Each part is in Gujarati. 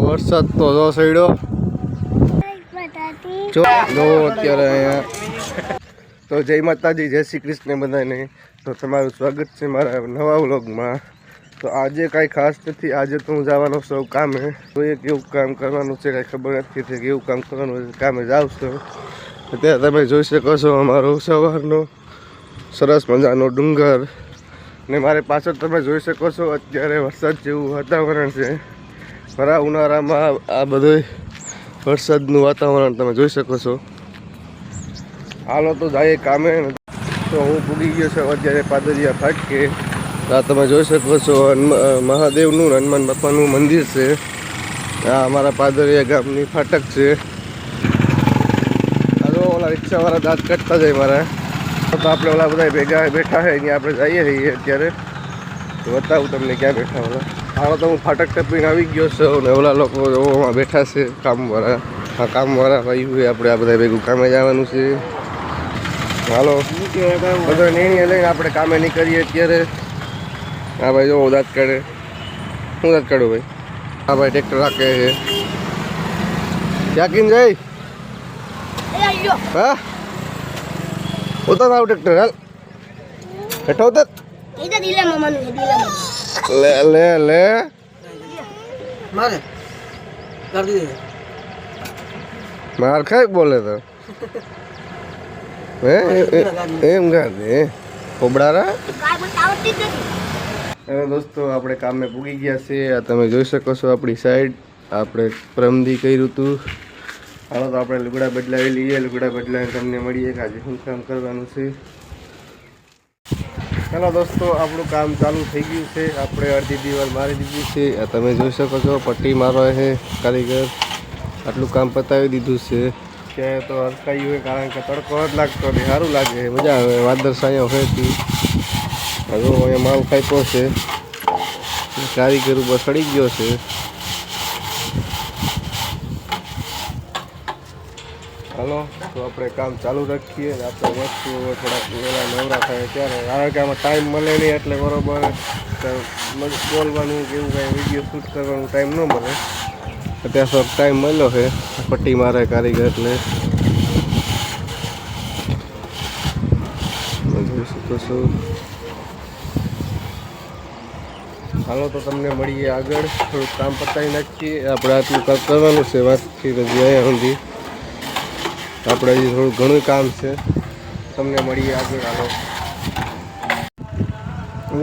વરસાદ તો જો સડ્યો જો અત્યારે અહીંયા તો જય માતાજી, જય શ્રી કૃષ્ણ બધાને. તો તમારું સ્વાગત છે મારા નવા વ્લોગમાં. તો આજે કાંઈ ખાસ નથી. આજે તો હું જવાનો છું કામે. તો એ કેવું કામ કરવાનું છે કાંઈ ખબર નથી. કેવું કામ કરવાનું છે કામે જાઉં છું. અત્યારે તમે જોઈ શકો છો અમારો સવારનો સરસ મજાનો ડુંગર. ને મારે પાછળ તમે જોઈ શકો છો અત્યારે વરસાદ જેવું વાતાવરણ છે. ખરા ઉનાળામાં આ બધું વરસાદનું વાતાવરણ તમે જોઈ શકો છો. હાલો તો જાય કામે. તો હું ભૂલી ગયો છું અત્યારે પાદરિયા ફાટકે. આ તમે જોઈ શકો છો મહાદેવનું હનુમાન બાપાનું મંદિર છે. આ અમારા પાદરિયા ગામની ફાટક છે. હાલો ઓલા રિક્ષાવાળા દાંત કાઢતા જાય મારા. તો આપણે ઓલા બધા ભેગા બેઠા છે અહીંયા આપણે જઈએ રહીએ અત્યારે. તો બતાવું તમને ક્યાં બેઠા ઓલા. હાલો તો હું ફાટક ટપીને આવી ગયો છું ને ઓલા લોકો ઓમાં બેઠા છે કામવાળા. આ કામવાળા ભાઈ આપણે આ બધા ભેગું કામે જવાનું છે. હાલો બધા નિર્ણય લઈને આપણે કામે નીકળીએ અત્યારે. હા ભાઈ જો દાંત કાઢે. હું દાંત કાઢું ભાઈ? હા ભાઈ ટ્રેક્ટર રાખે છે. ક્યાં કીને જાય? હા ઉતર આવ ટ્રેક્ટર હાલ બેઠો ઉતર. લે લે લે માર ખાઈ બોલે તો એમ ગાડે ખોબડારા. હવે દોસ્તો આપણે કામે પૂગી ગયા છે. આ તમે જોઈ શકો છો આપણી સાઈડ આપણે પ્રમદી કર્યું હતું. હાલો તો આપણે લુગડા બદલાવી લઈએ. લુગડા બદલાવીને તમને મળીએ કે આજે શું કામ કરવાનું છે. ચાલો દોસ્તો આપણું કામ ચાલુ થઈ ગયું છે. આપણે અડધી દિવાલ મારી દીધી છે. આ તમે જોઈ શકો છો પટ્ટી મારો છે કારીગર. આટલું કામ પતાવી દીધું છે. ક્યાંય તો હરકાઈ હોય કારણ કે તડકો જ લાગતો ને સારું લાગે, મજા આવે. વાદળ સાયો હોય હતી હવે અહીંયા માલ કાપ્યો છે. કારીગર ઉપર સડી ગયો છે. હાલો તો આપણે કામ ચાલુ રાખીએ. આપણે વસ્તુ થોડાક વહેલા નવરા થાય ત્યારે, કારણ કે આમાં ટાઈમ મળે નહીં એટલે બરાબર બોલવાનું કે એવું કાંઈ વિડીયો શૂટ કરવાનું ટાઈમ ન મળે. અત્યારે સર ટાઈમ મળ્યો છે પટ્ટી મારે કારીગર એટલે જોઈ શકો છો. હાલો તો તમને મળીએ આગળ. થોડુંક કામ પતાવી નાખીએ. આપણે આટલું કામ કરવાનું છે વાતથી હજી અહીંયા સુધી. આપણે હજી થોડું ઘણું કામ છે. તમને મળીએ આગળ. હાલો.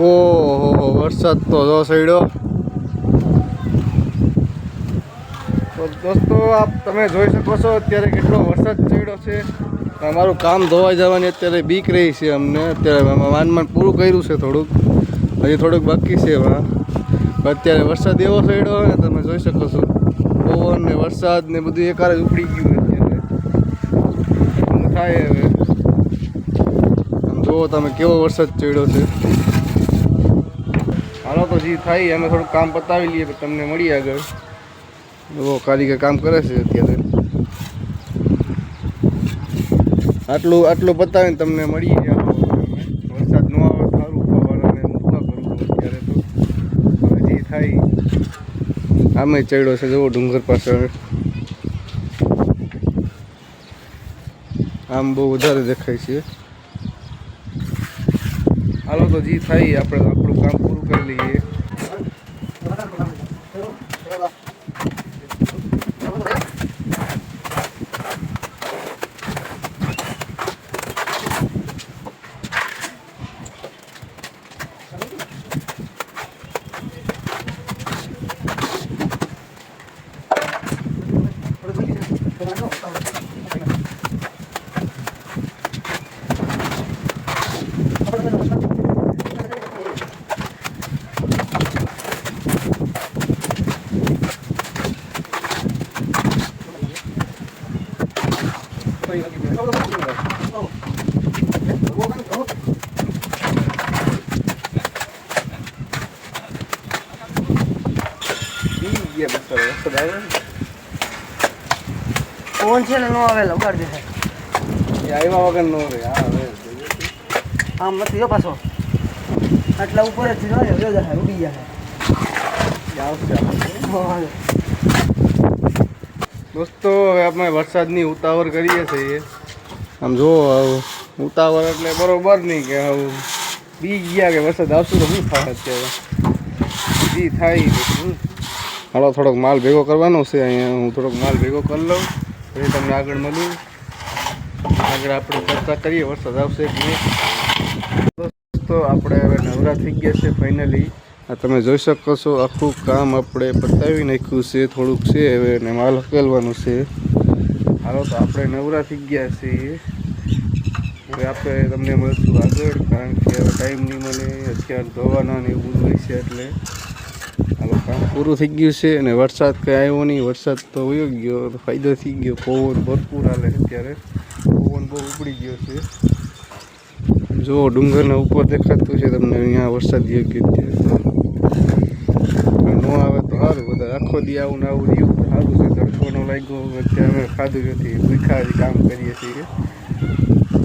ઓહો વરસાદ તો જો સડ્યો. તો દોસ્તો આપ તમે જોઈ શકો છો અત્યારે કેટલો વરસાદ ચડ્યો છે. અમારું કામ ધોવાઈ જવાની અત્યારે બીક રહી છે અમને. અત્યારે માંડ પૂરું કર્યું છે. થોડુંક હજી થોડુંક બાકી છે એમાં. અત્યારે વરસાદ એવો ચડ્યો ને તમે જોઈ શકો છો. પવન ને વરસાદ ને બધું એકારે જ ઉપડી ગયું અત્યારે. થાય હવે આમ જુઓ તમે કેવો વરસાદ ચડ્યો છે. હાલો તો જે થાય અમે થોડુંક કામ પતાવી લઈએ તમને મળીએ આગળ. એવો કારીગર કામ કરે છે અત્યારે. આટલું પતાવીને તમને મળીએ. વરસાદ ન આવે સારું પવાને મૂકવા કરું અત્યારે. તો હવે જે થાય આમે ચડ્યો છે જુઓ ડુંગર પાછળ. આમ બહુ વધારે દેખાય છે. હાલો તો જે થાય આપણે આપણું કામ પૂરું કરી લઈએ. ફોન છે ને નો આવે લગાડ દે. આવ્યા વગર નો રે. આમ નથી જો પાછો આટલા ઉપર જ જાય ઉડી જાય. આવશે દોસ્તો હવે આપણે વરસાદની ઉતાવળ કરીએ છીએ. આમ જો ઉતાવળ એટલે બરોબર નહીં કે આવું બી ગયા કે વરસાદ આવશે તો શું થાય અત્યારે બી થાય હાલો થોડોક માલ ભેગો કરવાનો છે અહીંયા. હું થોડોક માલ ભેગો કરી લઉં પછી તમને આગળ મળું. આગળ આપણે ચર્ચા કરીએ વરસાદ આવશે કે નહીં. દોસ્તો આપણે હવે નવરા થઈ ગયા છે ફાઇનલી. આ તમે જોઈ શકો છો આખું કામ આપણે પતાવી નાખ્યું છે. થોડુંક છે હવે ને માલ હકેલવાનું છે. હાલો તો આપણે નવરા થઈ ગયા છીએ. હવે આપણે તમને મળશું આગળ કારણ કે હવે ટાઈમ નહીં મળે અત્યારે ધોવાના ને એવું બધું હોય છે એટલે હાલો કામ પૂરું થઈ ગયું છે. અને વરસાદ કંઈ આવ્યો નહીં. વરસાદ તો વયો ગયો તો ફાયદો થઈ ગયો. પવન ભરપૂર હાલે અત્યારે. પવન બહુ ઉપડી ગયો છે. જો ડુંગરના ઉપર દેખાતું છે તમને અહીંયા વરસાદ યોગ્ય અત્યારે ન આવે તો સારું. બધા આખો દી આવું ને આવું રહ્યું સારું છે. તડકો ન લાગ્યો અત્યારે અમે ખાધું નથી ભૂખા કામ કરીએ છીએ.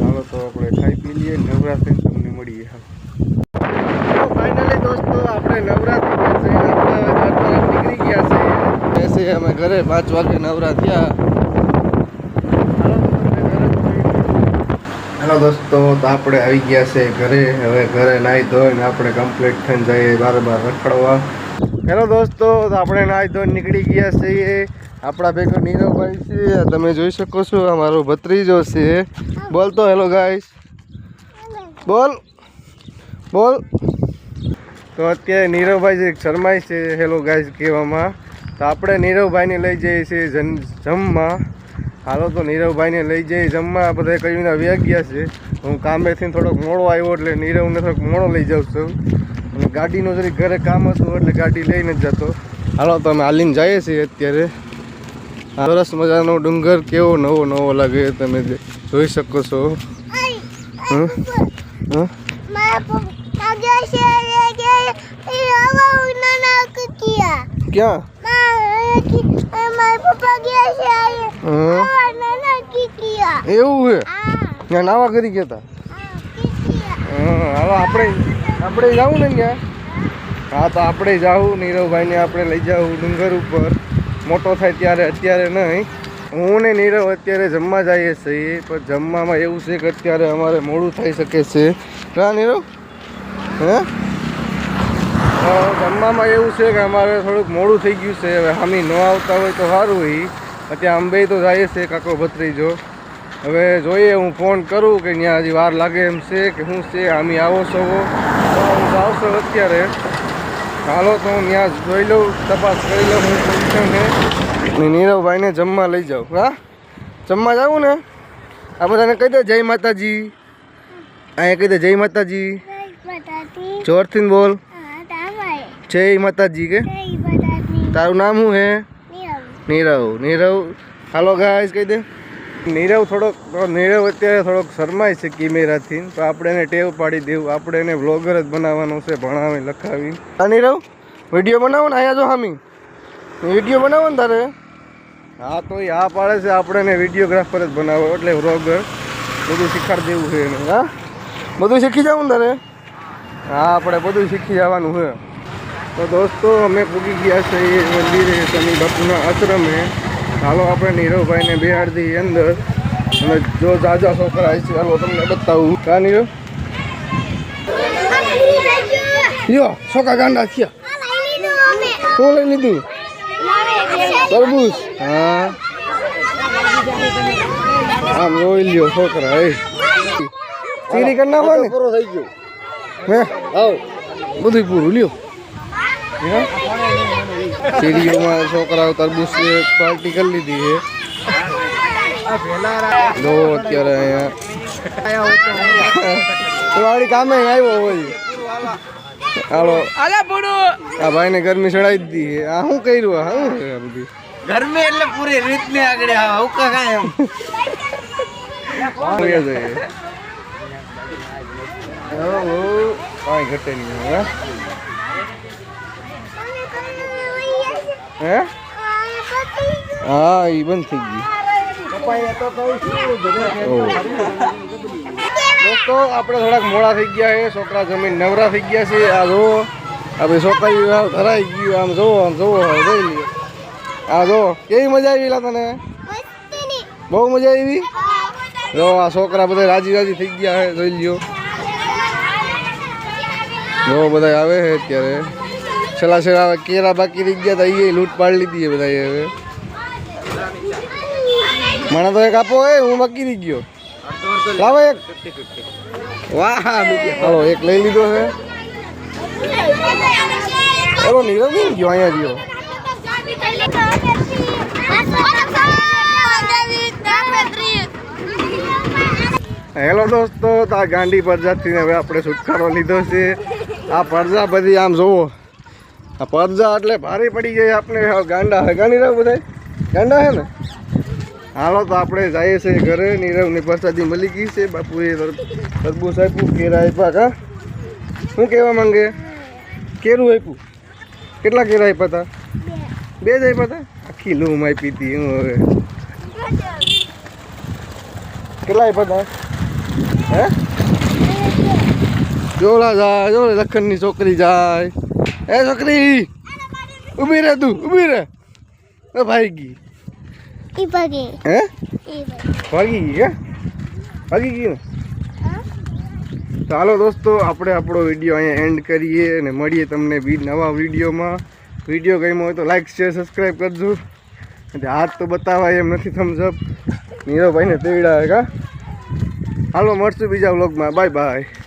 હાલો તો આપણે ખાઈ પી લઈએ નવરા થઈને તમને મળીએ. હા ફાઇનલી દોસ્તો આપણે નવરા થઈ ગયા છે. આપણે હવે ઘર તરફ નીકળી ગયા છે. અમે ઘરે 5 વાગે નવરા થયા. હેલો દોસ્તો તો આપણે આવી ગયા છે ઘરે. હવે ઘરે નાહી ધોઈને આપણે કમ્પ્લીટ થઈને જઈએ બાર રખડવા. હેલો દોસ્તો તો આપણે નાહી ધોઈને નીકળી ગયા છીએ. આપણા ભેગો નીરવભાઈ છે તમે જોઈ શકો છો. આ મારો ભત્રીજો છે. બોલ તો હેલો ગાઈસ બોલ બોલ. તો અત્યારે નીરવભાઈ શરમાય છે હેલો ગાઈસ કહેવામાં. તો આપણે નીરવભાઈને લઈ જઈએ છીએ જમવા. હાલો તો નીરવભાઈને લઈ જઈએ જમવા. બધા કહીને વ્યા ગયા છે. હું કામેથી થોડોક મોડો આવ્યો એટલે નીરવને થોડોક મોડો લઈ જાઉં છું. અને ગાડીનું જરી ઘરે કામ હતું એટલે ગાડી લઈને જ જતો. હાલો તો અમે હાલીને જઈએ છીએ અત્યારે. સરસ મજાનો ડુંગર કેવો નવો નવો લાગે તમે જોઈ શકો છો. ક્યાં એવું છે ત્યાં નાવા કરી ગયા હતા. હવે આપણે જવું ને ત્યાં. હા તો આપણે જાવું નીરવભાઈને આપણે લઈ જાવું ડુંગર ઉપર. મોટો થાય ત્યારે અત્યારે નહીં. હું ને નીરવ અત્યારે જમવા જઈએ છીએ. પણ જમવામાં એવું છે કે અત્યારે અમારે મોડું થઈ શકે છે. હા નીરવ હે જમવામાં એવું છે કે અમારે થોડુંક મોડું થઈ ગયું છે. હવે હામી ન આવતા હોય તો સારું હોય. અત્યારે અંબે તો જઈએ છે કાકો ભત્રીજો. હવે જોઈએ હું ફોન કરું કે ત્યાં હજી વાર લાગે એમ છે કે શું છે. આમી આવો છો હું આવશો અત્યારે. હાલો તો હું ત્યાં જોઈ લઉં તપાસ કરી લઉં હું પોઝિશન નીરવભાઈને જમવા લઈ જાઉં. હા જમવા જાવું ને. આ બધાને કહી દે જય માતાજી. અહીંયા કહી દે જય માતાજી. જોરથી બોલ જય માતાજી. કે તારું નામ શું હે? નીરવ. નીરવ હાલો ગાઈસ કહી દે. નીરવ અત્યારે થોડોક શરમાય છે કેમેરાથી. તો આપણે એને ટેવ પાડી દેવું. આપણે એને વ્લોગર જ બનાવવાનો છે ભણાવી લખાવી. હા નીરવ વિડીયો બનાવો ને. અહીંયા જો હામી વિડીયો બનાવો ને તારે. હા તો એ હા પાડે છે આપણે એને વિડીયોગ્રાફર જ બનાવો એટલે વ્લોગર બધું શીખવાડી દેવું છે એને. હા બધું શીખી જવું ને તારે. હા આપણે બધું શીખી જવાનું છે. તો દોસ્તો અમે પૂગી ગયા છે એ મંદિરે શનિ બાપુના આશ્રમે. હાલો આપણે નીરવભાઈને બેહાડી અંદર. અને જો જાજા છોકરા છે હાલો તમને બતાવું. કા નીરવ લ્યો છોકરા ગાંડા થયા. શું લઈ લીધું? તરબૂચ. હા આમ જોઈ લ્યો છોકરા. ચીરી કરી નાખો ને. પૂરો થઈ ગયો હે? હા બધું પૂરું લ્યો. સીડીઓમાં છોકરાઓ તરબૂચ પાર્ટી કરી લીધી છે. જો અત્યારે અહીંયા વાળી કામે આવ્યો હોય. હાલો આ ભાઈને ગરમી ચડાવી દીધી છે. આ શું કર્યું? હા શું બધી ગરમી એટલે પૂરી રીત ને આગળ હુકા કાંઈ કાંઈ ઘટે નહીં. હે હા એ બંધ થઈ ગયું. દોસ્તો આપણે થોડાક મોડા થઈ ગયા છે. છોકરા જમીન નવરા થઈ ગયા છે. આ જુઓ આપણે છોકરી ધરાઈ ગયું. આમ જોવો જોઈ લઈએ. આ જો કેવી મજા આવી લા તને બહુ મજા આવી જો આ છોકરા બધા રાજી રાજી થઈ ગયા હે જોઈ લ્યો જો બધા આવે છે અત્યારે છેલ્લા છેલ્લા કેરા બાકી રહી ગયા હતા એ લૂંટ પાડી લીધી છે બધા હવે મને તો એક આપો એ હું બાકી રહી ગયો લાવો એક વાહ હાલો એક લઈ લીધો છે ચલો નીરવ નહીં ગયો અહીંયા ગયો હેલો દોસ્તો તો આ ગાંડી પ્રજાથી હવે આપણે છુટકારો લીધો છે આ પ્રજા બધી આમ જોવો આ પ્રજા એટલે ભારે પડી જાય આપણે ગાંડા હે ગાંડી રહો બધા ગાંડા હે ને હાલો તો આપણે જઈએ છીએ ઘરે નીરવની પ્રસાદી મળી ગઈ છે બાપુએ તરબૂચ આપ્યું કેરા આપ્યા કા શું કહેવા માંગે કેરું આપ્યું કેટલા કેરા આપ્યા હતા 2 જ આપ્યા હતા આખી લૂમ આપી હતી હું હવે કેટલા આપ્યા હતા હે જોલા જાય જો લખનની છોકરી જાય એ છોકરી ઊભી રહે તું ઊભી રહે ભાઈ ગઈ હે ભાગી ગઈ કે ભાગી ગઈ ને ચાલો દોસ્તો આપણે આપણો વિડીયો અહીંયા એન્ડ કરીએ અને મળીએ તમને નવા વિડીયોમાં વિડીયો ગમ્યો હોય તો લાઈક શેર સબસ્ક્રાઈબ કરજો હાથ તો બતાવાય એમ નથી થમ્સઅપ નીરવભાઈને તેવડા કા હાલો મળશું બીજા વ્લોગમાં બાય બાય